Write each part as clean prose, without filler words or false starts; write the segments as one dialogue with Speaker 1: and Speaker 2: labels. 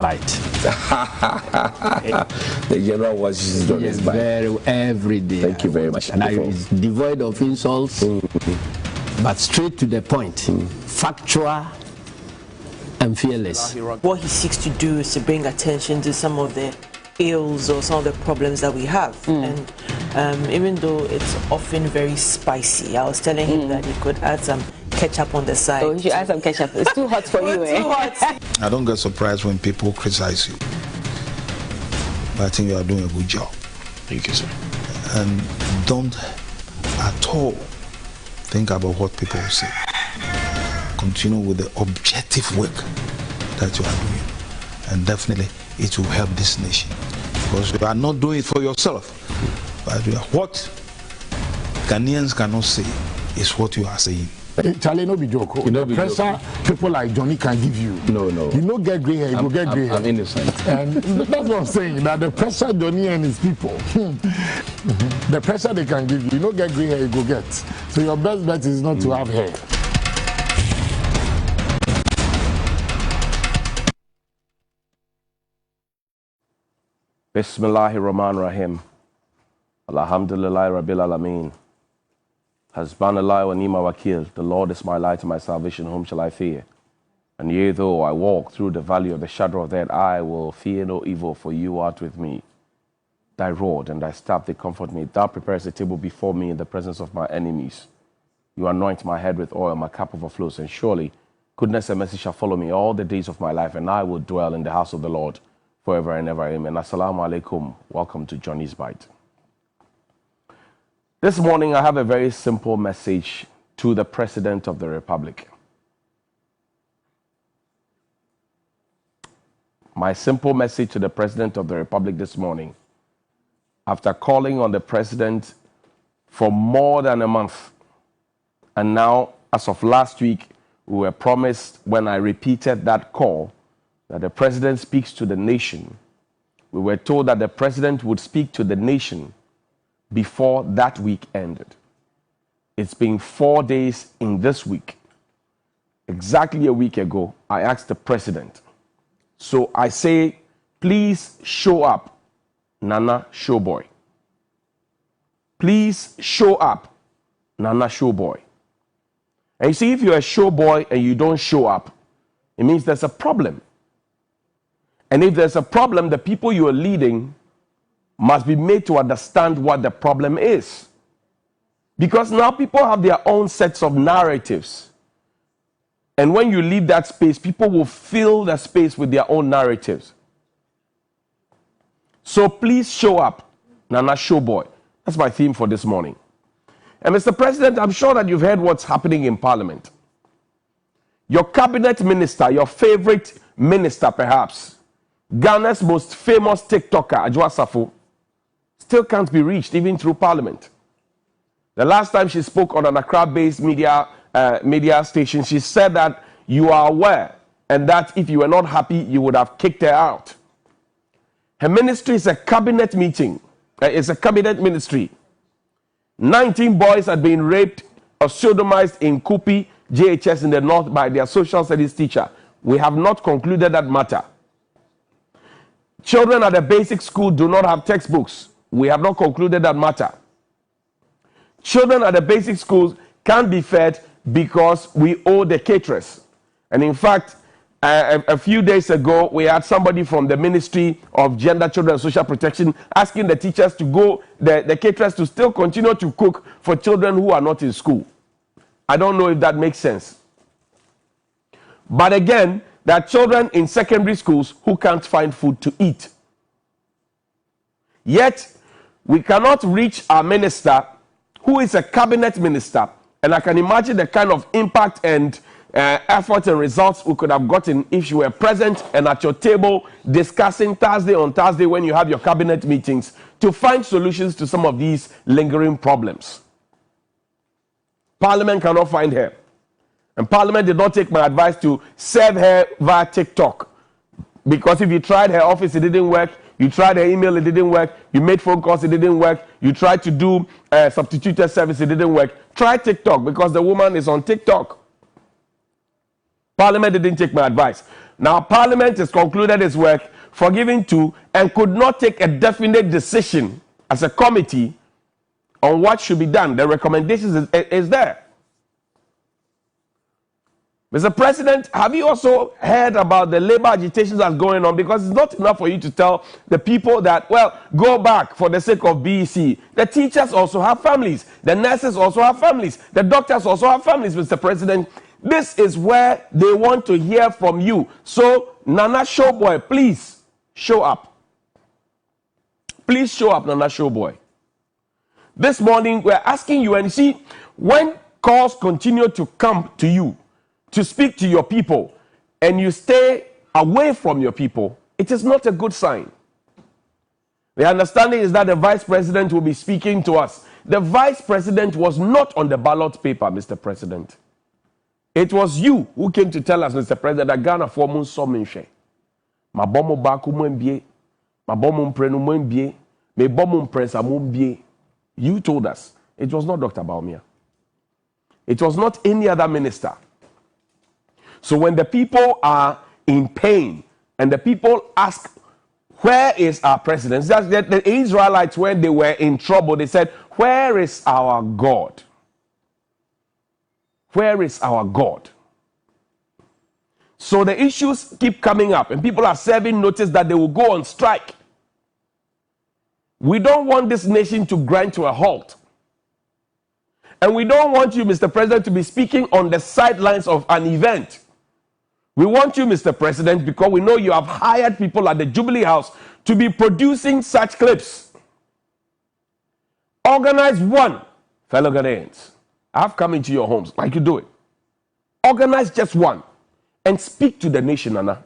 Speaker 1: Right.
Speaker 2: The general watches Johnny's bike.
Speaker 1: Every day.
Speaker 2: Thank you very much.
Speaker 1: And it's devoid of insults, but straight to the point, factual and fearless.
Speaker 3: What he seeks to do is to bring attention to some of the ills or some of the problems that we have. And even though it's often very spicy, I was telling him that he could add some ketchup on the side.
Speaker 4: Oh, you should add some ketchup. It's too hot for you, eh?
Speaker 3: Too hot.
Speaker 5: I don't get surprised when people criticize you. But I think you are doing a good job.
Speaker 6: Thank you, sir.
Speaker 5: And don't at all think about what people will say. Continue with the objective work that you are doing. And definitely it will help this nation. Because you are not doing it for yourself. But what Ghanaians cannot say is what you are saying.
Speaker 7: Charlie, no be joke. The pressure people like Johnnie can give you.
Speaker 2: No.
Speaker 7: You no get grey hair, you go get grey hair.
Speaker 2: I'm innocent.
Speaker 7: And that's what I'm saying. That the pressure Johnnie and his people, the pressure they can give you, you no get grey hair, you go get. So your best bet is not to have hair.
Speaker 6: Bismillahirrahmanirrahim. Alhamdulillah Rabbil Alameen. Hasbanallah wa ni'ma wakil. The Lord is my light and my salvation, whom shall I fear? And yea, though I walk through the valley of the shadow of death, I will fear no evil, for you art with me. Thy rod and thy staff, they comfort me. Thou preparest a table before me in the presence of my enemies. You anoint my head with oil, my cup overflows, and surely goodness and mercy shall follow me all the days of my life, and I will dwell in the house of the Lord forever and ever. Amen. Assalamu alaikum. Welcome to Johnny's Bite. This morning, I have a very simple message to the President of the Republic. My simple message to the President of the Republic this morning, after calling on the President for more than a month, and now, as of last week, we were promised, when I repeated that call, that the President speaks to the nation. We were told that the President would speak to the nation before that week ended. It's been 4 days in this week. Exactly a week ago, I asked the President. So I say, please show up, Nana Showboy. Please show up, Nana Showboy. And you see, if you're a showboy and you don't show up, it means there's a problem. And if there's a problem, the people you are leading must be made to understand what the problem is. Because now people have their own sets of narratives. And when you leave that space, people will fill the space with their own narratives. So please show up, Nana Showboy. That's my theme for this morning. And Mr. President, I'm sure that you've heard what's happening in Parliament. Your cabinet minister, your favorite minister perhaps, Ghana's most famous TikToker, Adwoa Safo, still can't be reached even through Parliament. The last time she spoke on an Accra-based media station, she said that you are aware and that if you were not happy, you would have kicked her out. Her ministry is a cabinet meeting. It's a cabinet ministry. 19 boys had been raped or sodomized in Kupi, JHS in the north by their social studies teacher. We have not concluded that matter. Children at the basic school do not have textbooks. We have not concluded that matter. Children at the basic schools can't be fed because we owe the caterers. And in fact, a few days ago, we had somebody from the Ministry of Gender, Children and Social Protection asking the teachers to go, the caterers to still continue to cook for children who are not in school. I don't know if that makes sense. But again, there are children in secondary schools who can't find food to eat. Yet, we cannot reach our minister, who is a cabinet minister, and I can imagine the kind of impact and effort and results we could have gotten if you were present and at your table discussing Thursday on Thursday when you have your cabinet meetings to find solutions to some of these lingering problems. Parliament cannot find her. And Parliament did not take my advice to serve her via TikTok. Because if you tried her office, it didn't work. You tried her email, it didn't work. You made phone calls, it didn't work. You tried to do substituted service, it didn't work. Try TikTok because the woman is on TikTok. Parliament didn't take my advice. Now, Parliament has concluded its work, forgiving two, and could not take a definite decision as a committee on what should be done. The recommendations is there. Mr. President, have you also heard about the labor agitations that's going on? Because it's not enough for you to tell the people that, well, go back for the sake of BEC. The teachers also have families. The nurses also have families. The doctors also have families, Mr. President. This is where they want to hear from you. So, Nana Showboy, please show up. Please show up, Nana Showboy. This morning, we're asking you, and you see, when calls continue to come to you, to speak to your people, and you stay away from your people, it is not a good sign. The understanding is that the vice president will be speaking to us. The vice president was not on the ballot paper, Mr. President. It was you who came to tell us, Mr. President, that Ghana for mun so menhwe. Mabomo baku mbie, mabomo mprenu mbie, me bomo mprensa mbie. You told us. It was not Dr. Baumia. It was not any other minister. So when the people are in pain and the people ask, where is our president? The Israelites, when they were in trouble, they said, where is our God? Where is our God? So the issues keep coming up and people are serving notice that they will go on strike. We don't want this nation to grind to a halt. And we don't want you, Mr. President, to be speaking on the sidelines of an event. We want you, Mr. President, because we know you have hired people at the Jubilee House to be producing such clips. Organize one, fellow Ghanaians. I've come into your homes, like you do it. Organize just one and speak to the nation, Nana.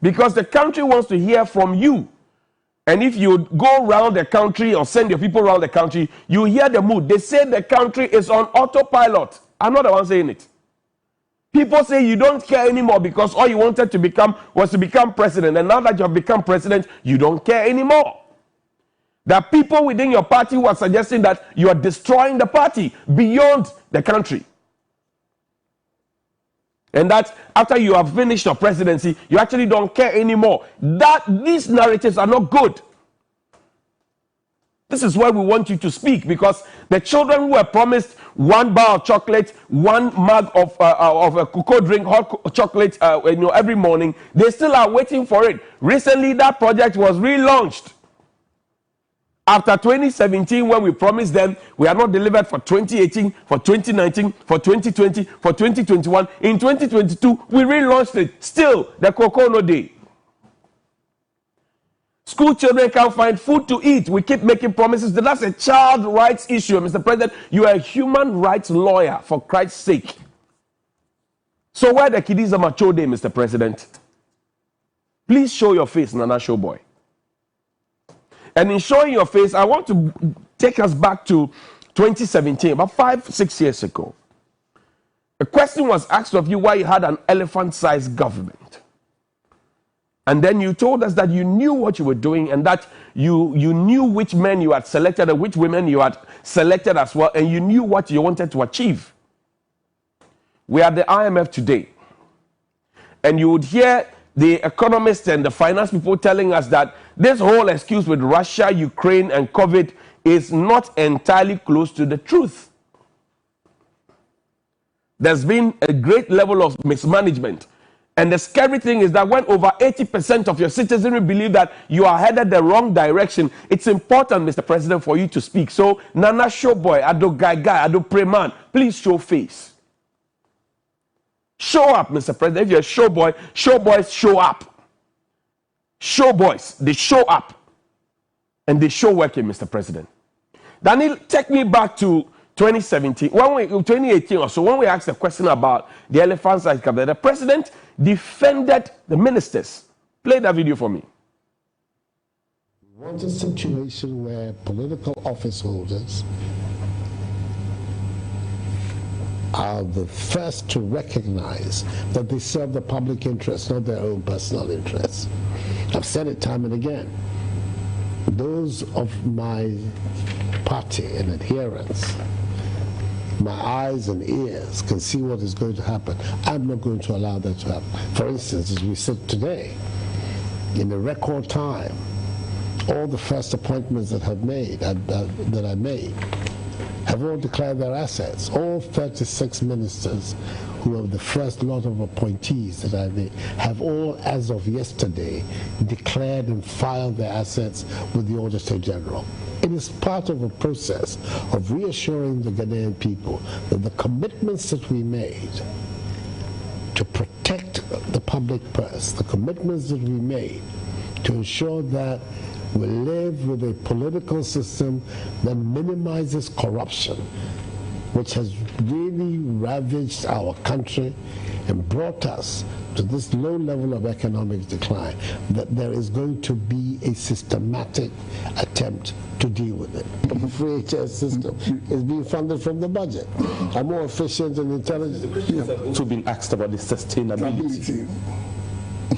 Speaker 6: Because the country wants to hear from you. And if you go around the country or send your people around the country, you hear the mood. They say the country is on autopilot. I'm not the one saying it. People say you don't care anymore because all you wanted to become was to become president. And now that you have become president, you don't care anymore. There are people within your party who are suggesting that you are destroying the party beyond the country. And that after you have finished your presidency, you actually don't care anymore. These narratives are not good. This is why we want you to speak, because the children who were promised one bar of chocolate, one mug of a cocoa drink, hot chocolate every morning, they still are waiting for it. Recently, that project was relaunched. After 2017, when we promised them, we are not delivered for 2018, for 2019, for 2020, for 2021. In 2022, we relaunched it. Still, the cocoa no day. School children can't find food to eat. We keep making promises. That's a child rights issue. Mr. President, you are a human rights lawyer, for Christ's sake. So where the kiddies are mature day, Mr. President? Please show your face, Nana Showboy. And in showing your face, I want to take us back to 2017, about 5-6 years ago. A question was asked of you why you had an elephant-sized government. And then you told us that you knew what you were doing and that you knew which men you had selected and which women you had selected as well, and you knew what you wanted to achieve. We are at the IMF today. And you would hear the economists and the finance people telling us that this whole excuse with Russia, Ukraine, and COVID is not entirely close to the truth. There's been a great level of mismanagement. And the scary thing is that when over 80% of your citizenry believe that you are headed the wrong direction, it's important, Mr. President, for you to speak. So, Nana Showboy, Ado Guy, Ado Preman, please show face. Show up, Mr. President. If you're a showboy, showboys show up. Showboys, they show up. And they show working, Mr. President. Daniel, take me back to 2017, 2018 or so, when we asked a question about the elephant-sized government, the president defended the ministers. Play that video for me.
Speaker 8: We want a situation where political office holders are the first to recognize that they serve the public interest, not their own personal interests. I've said it time and again. Those of my party and adherents my eyes and ears can see what is going to happen, I'm not going to allow that to happen. For instance, as we sit today, in a record time, all the first appointments that I made have all declared their assets. All 36 ministers who are the first lot of appointees that I made have all, as of yesterday, declared and filed their assets with the Auditor General. It is part of a process of reassuring the Ghanaian people that the commitments that we made to protect the public purse, the commitments that we made to ensure that we live with a political system that minimizes corruption, which has really ravaged our country and brought us to this low level of economic decline, that there is going to be a systematic attempt to deal with it. The free HS system is being funded from the budget. A more efficient and intelligent.
Speaker 2: To be asked about the sustainability.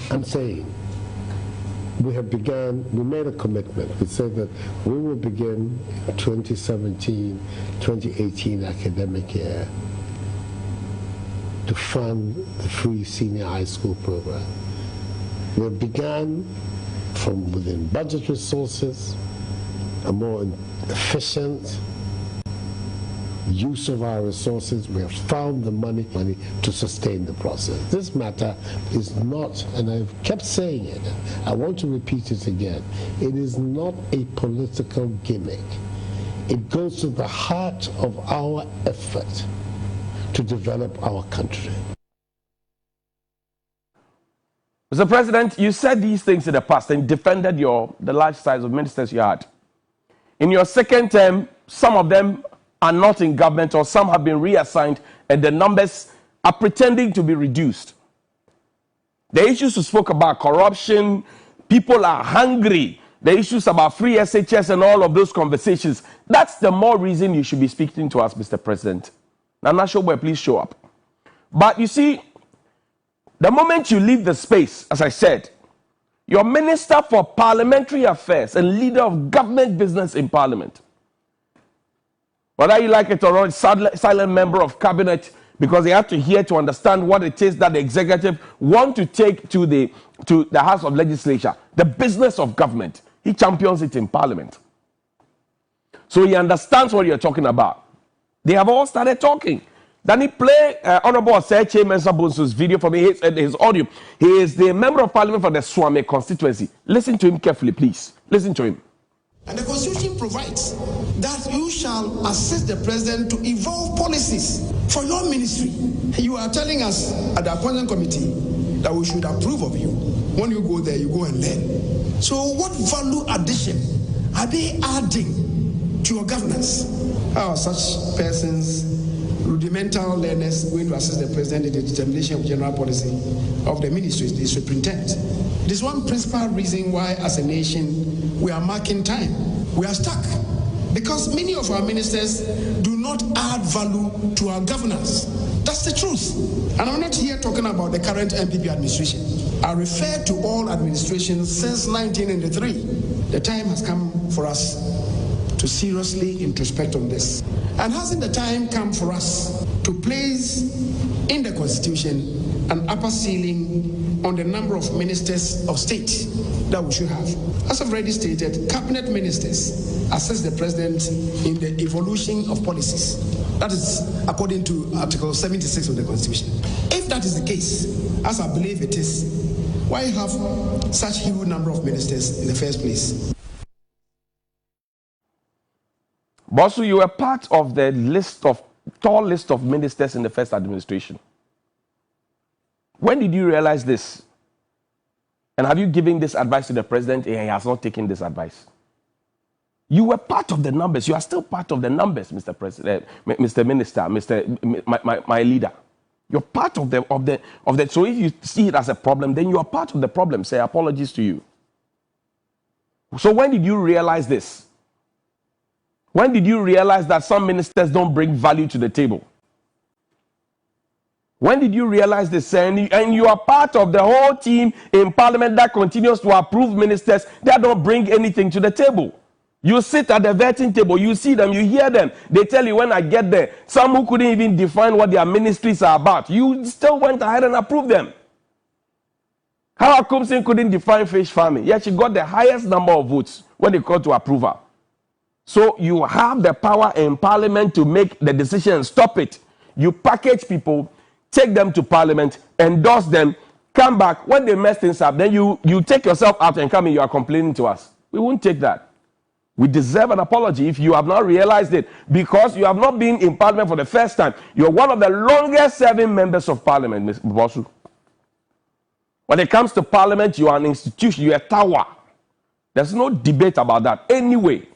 Speaker 8: I'm saying, we made a commitment. We said that we will begin 2017-2018 academic year to fund the free senior high school program. We began from within budget resources, a more efficient use of our resources. We have found the money to sustain the process. This matter is not, and I've kept saying it, I want to repeat it again, it is not a political gimmick. It goes to the heart of our effort to develop our country.
Speaker 6: Mr. President, you said these things in the past and defended the large size of ministers you had. In your second term, some of them are not in government, or some have been reassigned, and the numbers are pretending to be reduced. The issues you spoke about, corruption, people are hungry, the issues about free SHS and all of those conversations, that's the more reason you should be speaking to us, Mr. President. Nana Showboy, please show up. But you see, the moment you leave the space, as I said, your Minister for Parliamentary Affairs and leader of government business in Parliament, whether you like it or not, silent member of cabinet, because they have to hear to understand what it is that the executive want to take to the House of Legislature, the business of government. He champions it in Parliament. So he understands what you're talking about. They have all started talking. Then he play Honorable Seche Mensah Bonsu's video for me, his audio. He is the member of Parliament for the Swami constituency. Listen to him carefully, please. Listen to him.
Speaker 9: And the Constitution provides that you shall assist the president to evolve policies for your ministry. You are telling us at the appointment committee that we should approve of you. When you go there, you go and learn. So what value addition are they adding to your governance? How are such persons, rudimental learners, going to assist the president in the determination of general policy of the ministry, the superintendent? It is one principal reason why, as a nation, we are marking time. We are stuck because many of our ministers do not add value to our governance. That's the truth. And I'm not here talking about the current MPP administration. I refer to all administrations since 1993. The time has come for us to seriously introspect on this. And hasn't the time come for us to place in the Constitution an upper ceiling on the number of ministers of state that we should have? As I've already stated, cabinet ministers assist the president in the evolution of policies. That is according to Article 76 of the Constitution. If that is the case, as I believe it is, why have such huge number of ministers in the first place?
Speaker 6: Bosu, you were part of the tall list of ministers in the first administration. When did you realize this? And have you given this advice to the president and he has not taken this advice? You were part of the numbers. You are still part of the numbers, Mr. President, Mr. Minister, my leader. You're part of the. So if you see it as a problem, then you are part of the problem. Say apologies to you. So when did you realize this? When did you realize that some ministers don't bring value to the table? When did you realize this? And you are part of the whole team in Parliament that continues to approve ministers that don't bring anything to the table. You sit at the vetting table, you see them, you hear them. They tell you when I get there, some who couldn't even define what their ministries are about, you still went ahead and approved them. How Akumsin couldn't define fish farming, yet she got the highest number of votes when they called to approve her. So you have the power in parliament to make the decision, stop it. You package people, take them to parliament, endorse them, come back. When they mess things up, then you take yourself out and come in, you are complaining to us. We won't take that. We deserve an apology if you have not realized it, because you have not been in parliament for the first time. You're one of the longest serving members of parliament, Ms. Bosu. When it comes to parliament, you are an institution, you're a tower. There's no debate about that anyway.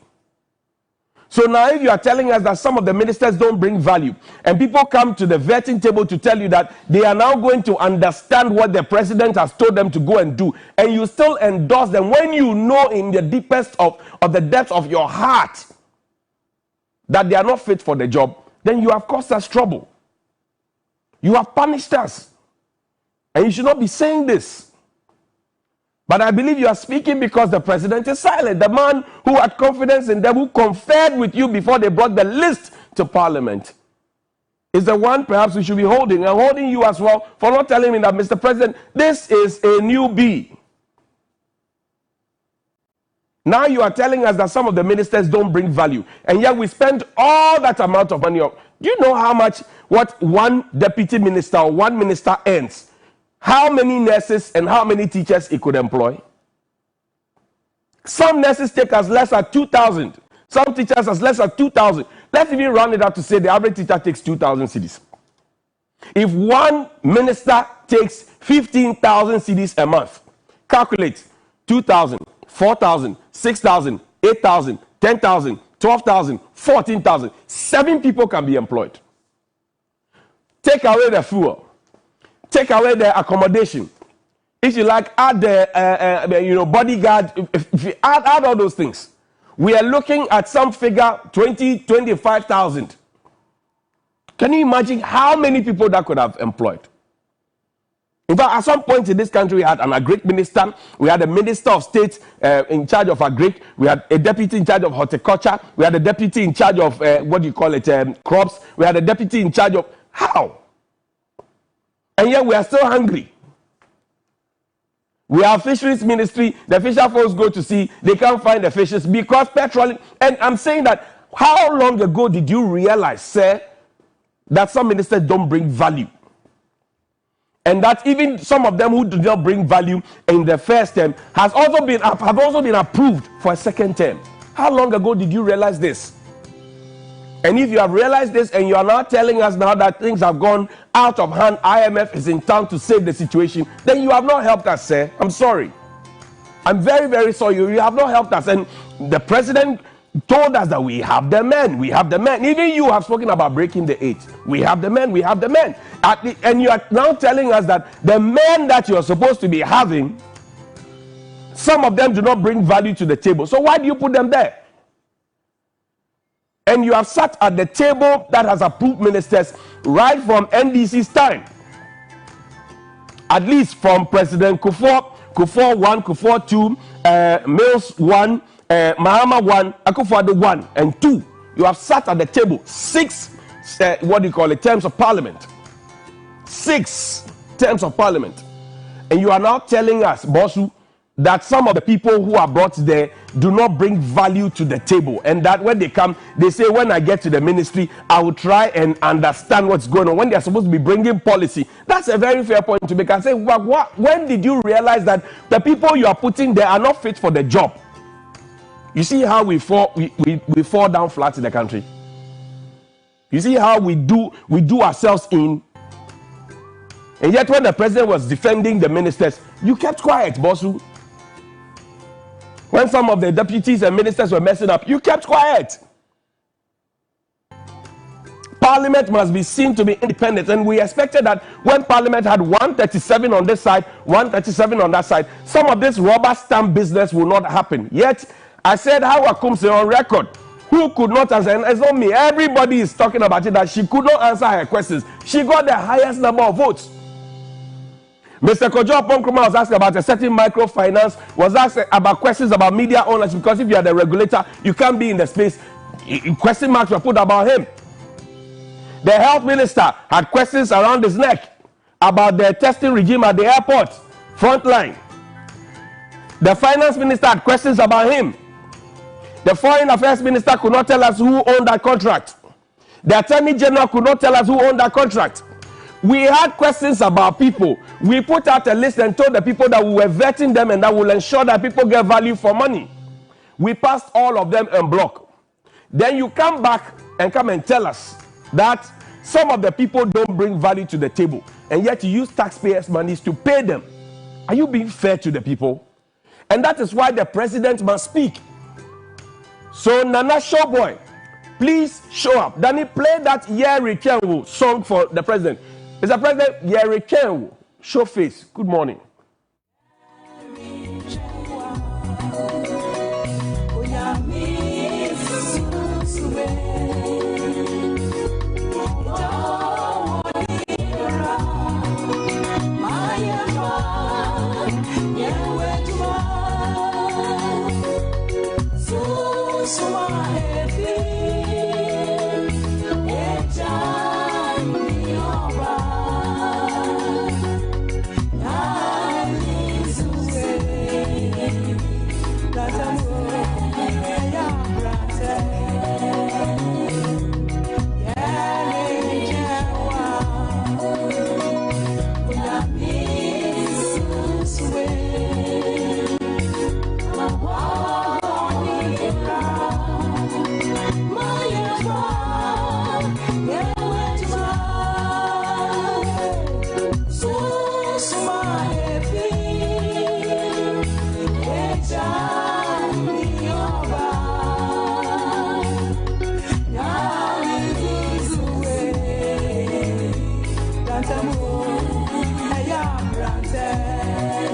Speaker 6: So now if you are telling us that some of the ministers don't bring value, and people come to the vetting table to tell you that they are now going to understand what the president has told them to go and do, and you still endorse them when you know in the deepest of the depths of your heart that they are not fit for the job, then you have caused us trouble. You have punished us. And you should not be saying this. But I believe you are speaking because the president is silent. The man who had confidence in them, who conferred with you before they brought the list to parliament, is the one perhaps we should be holding, and holding you as well for not telling me that, Mr. President, this is a newbie. Now you are telling us that some of the ministers don't bring value, and yet we spend all that amount of money. Do you know how much what one deputy minister or one minister earns? How many nurses and how many teachers he could employ? Some nurses take as less as 2,000. Some teachers as less as 2,000. Let's even round it up to say the average teacher takes 2,000 cedis. If one minister takes 15,000 cedis a month, calculate 2,000, 4,000, 6,000, 8,000, 10,000, 12,000, 14,000. 7 people can be employed. Take away the fuel. Take away the accommodation. If you like, add the bodyguard. If you add all those things, we are looking at some figure 20, 25,000. Can you imagine how many people that could have employed? In fact, at some point in this country, we had an agric minister, we had a minister of state in charge of agric, we had a deputy in charge of horticulture, we had a deputy in charge of crops, we had a deputy in charge of how? And yet we are still hungry. We have fisheries ministry, the fisher folks go to sea, they can't find the fishes because petrol. And I'm saying that, how long ago did you realize, sir, that some ministers don't bring value? And that even some of them who do not bring value in the first term have also been approved for a second term. How long ago did you realize this? And if you have realized this and you are now telling us now that things have gone out of hand, IMF is in town to save the situation, then you have not helped us, sir. I'm sorry. I'm very, very sorry. You have not helped us. And the president told us that we have the men. We have the men. Even you have spoken about breaking the 8. We have the men. We have the men. And you are now telling us that the men that you are supposed to be having, some of them do not bring value to the table. So why do you put them there? And you have sat at the table that has approved ministers right from NDC's time. At least from President Kufuor 1, Kufuor 2, Mills 1, Mahama 1, Akufo-Addo 1 and 2. You have sat at the table 6, terms of parliament. 6 terms of parliament. And you are now telling us, Bosu, that some of the people who are brought there do not bring value to the table, and that when they come, they say, when I get to the ministry, I will try and understand what's going on, when they are supposed to be bringing policy. That's a very fair point to make. I say, when did you realize that the people you are putting there are not fit for the job? You see how we fall down flat in the country. You see how we do ourselves in. And yet when the president was defending the ministers, you kept quiet, Bosu. When some of the deputies and ministers were messing up, you kept quiet. Parliament must be seen to be independent, and we expected that when Parliament had 137 on this side, 137 on that side, some of this rubber stamp business will not happen. Yet, I said, how Akumsin on record, who could not answer, and it's not me, everybody is talking about it, that she could not answer her questions. She got the highest number of votes. Mr. Kojo Ponkroma was asked about a certain microfinance, was asked about questions about media owners, because if you are the regulator, you can't be in the space. Question marks were put about him. The health minister had questions around his neck about the testing regime at the airport, frontline. The finance minister had questions about him. The foreign affairs minister could not tell us who owned that contract. The attorney general could not tell us who owned that contract. We had questions about people. We put out a list and told the people that we were vetting them and that will ensure that people get value for money. We passed all of them en bloc. Then you come back and come and tell us that some of the people don't bring value to the table, and yet you use taxpayers' monies to pay them. Are you being fair to the people? And that is why the president must speak. So Nana Showboy, please show up. Danny, play that Yeri Kenwu song for the president. Mr. President, Yeri Kenwu, show face. Good morning.
Speaker 10: So